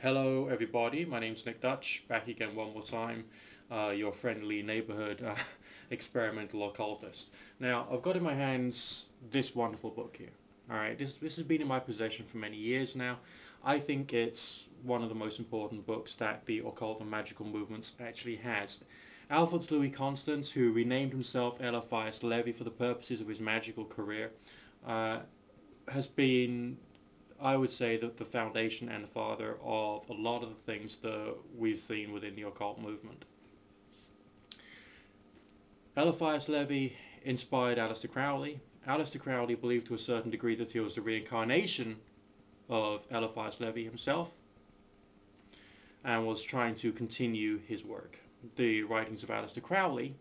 Hello everybody, my name's Nick Dutch, back again one more time, your friendly neighborhood experimental occultist. Now, I've got in my hands this wonderful book here. Alright, this has been in my possession for many years now. I think it's one of the most important books that the occult and magical movements actually has. Alfred Louis Constance, who renamed himself Eliphas Levi for the purposes of his magical career, uh, has been, I would say, that the foundation and the father of a lot of the things that we've seen within the occult movement. Eliphas Levi inspired Aleister Crowley. Aleister Crowley believed to a certain degree that he was the reincarnation of Eliphas Levi himself and was trying to continue his work. The writings of Aleister Crowley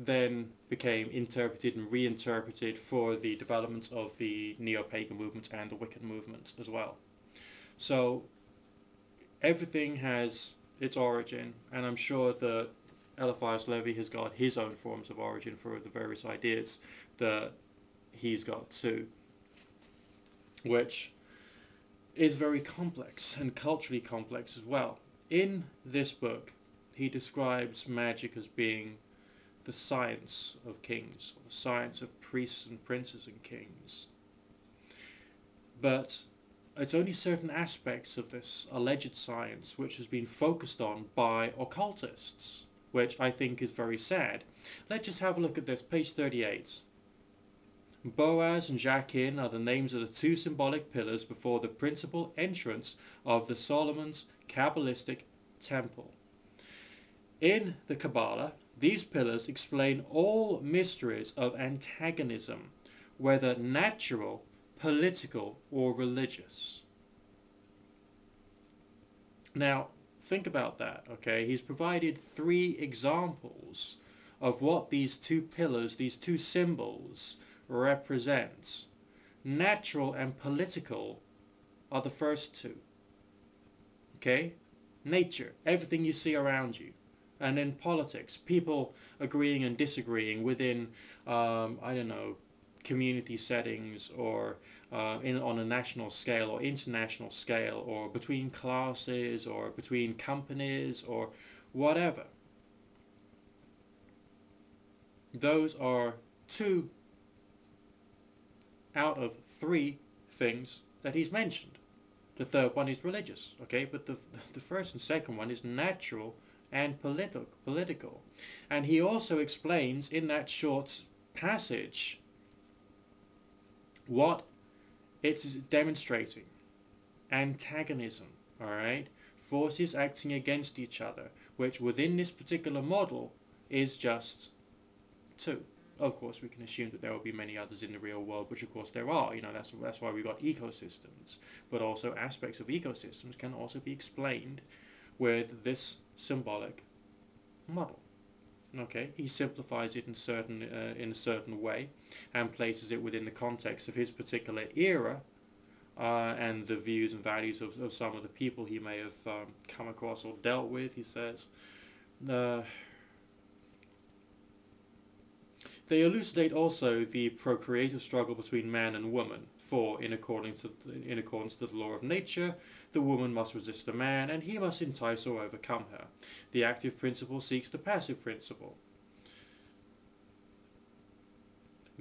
then became interpreted and reinterpreted for the developments of the neo-pagan movement and the Wiccan movement as well. So everything has its origin, and I'm sure that Eliphas Levi has got his own forms of origin for the various ideas that he's got too, which is very complex and culturally complex as well. In this book, he describes magic as being the science of kings, or the science of priests and princes and kings. But it's only certain aspects of this alleged science which has been focused on by occultists, which I think is very sad. Let's just have a look at this, page 38. Boaz and Jachin are the names of the two symbolic pillars before the principal entrance of the Solomon's Kabbalistic temple. In the Kabbalah, these pillars explain all mysteries of antagonism, whether natural, political, or religious. Now, think about that, okay? He's provided three examples of what these two pillars, these two symbols, represent. Natural and political are the first two, okay? Nature, everything you see around you. And then politics, people agreeing and disagreeing within, I don't know, community settings or on a national scale or international scale or between classes or between companies or whatever. Those are two out of three things that he's mentioned. The third one is religious, okay? But the first and second one is natural and political. And he also explains in that short passage what it's demonstrating. Antagonism, alright? Forces acting against each other, which within this particular model is just two. Of course, we can assume that there will be many others in the real world, which of course there are. You know, that's why we've got ecosystems. But also aspects of ecosystems can also be explained with this symbolic model. Okay, he simplifies it in a certain way and places it within the context of his particular era and the views and values of some of the people he may have come across or dealt with. He says they elucidate also the procreative struggle between man and woman, for in accordance to the law of nature, the woman must resist the man, and he must entice or overcome her. The active principle seeks the passive principle.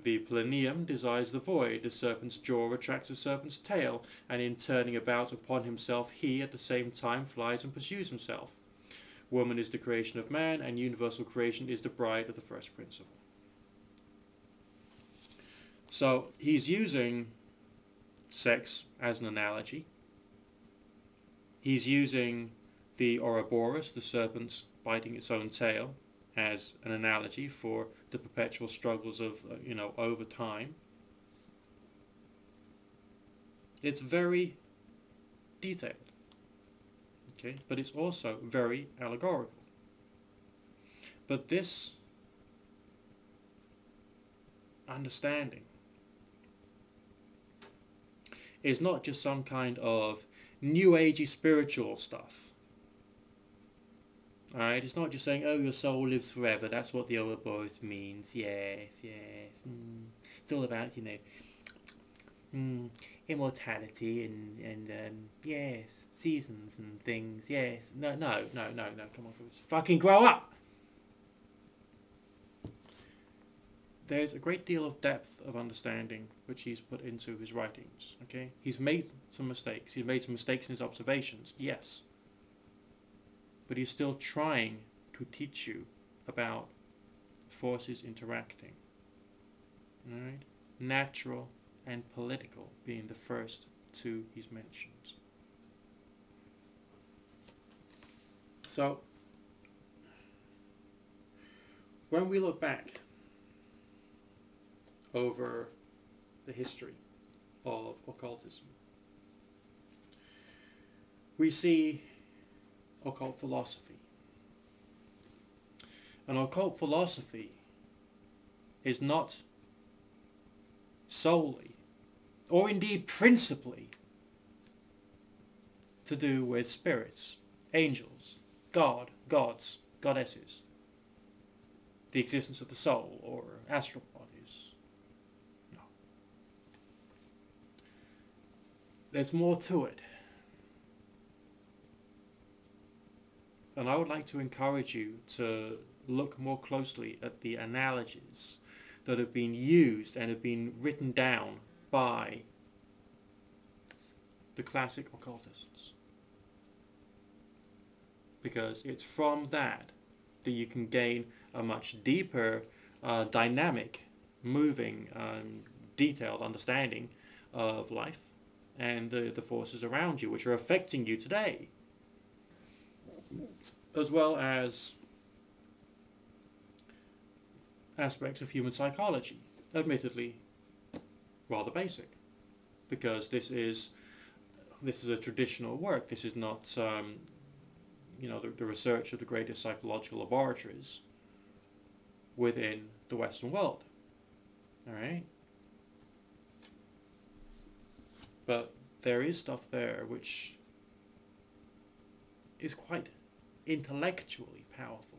The plenium desires the void, the serpent's jaw attracts the serpent's tail, and in turning about upon himself he at the same time flies and pursues himself. Woman is the creation of man, and universal creation is the bride of the first principle. So he's using sex as an analogy. He's using the Ouroboros, the serpent biting its own tail, as an analogy for the perpetual struggles of, over time. It's very detailed, okay, but it's also very allegorical. But this understanding is not just some kind of new agey spiritual stuff. Alright, it's not just saying, oh, your soul lives forever. That's what the Ouroboros means. Yes. It's all about, immortality and yes, seasons and things. Yes, no. Come on, fucking grow up. There's a great deal of depth of understanding which he's put into his writings. Okay, he's made some mistakes. He's made some mistakes in his observations. Yes, but he's still trying to teach you about forces interacting. All right, natural and political being the first two he's mentioned. So, when we look back over the history of occultism, we see occult philosophy. And occult philosophy is not solely, or indeed principally, to do with spirits, angels, God, gods, goddesses, the existence of the soul, or astral bodies. No. There's more to it. And I would like to encourage you to look more closely at the analogies that have been used and have been written down by the classic occultists. Because it's from that you can gain a much deeper, dynamic, moving, detailed understanding of life and the forces around you which are affecting you today, as well as aspects of human psychology, admittedly rather basic, because this is a traditional work. This is not the research of the greatest psychological laboratories within the Western world. All right, but there is stuff there which is quite intellectually powerful.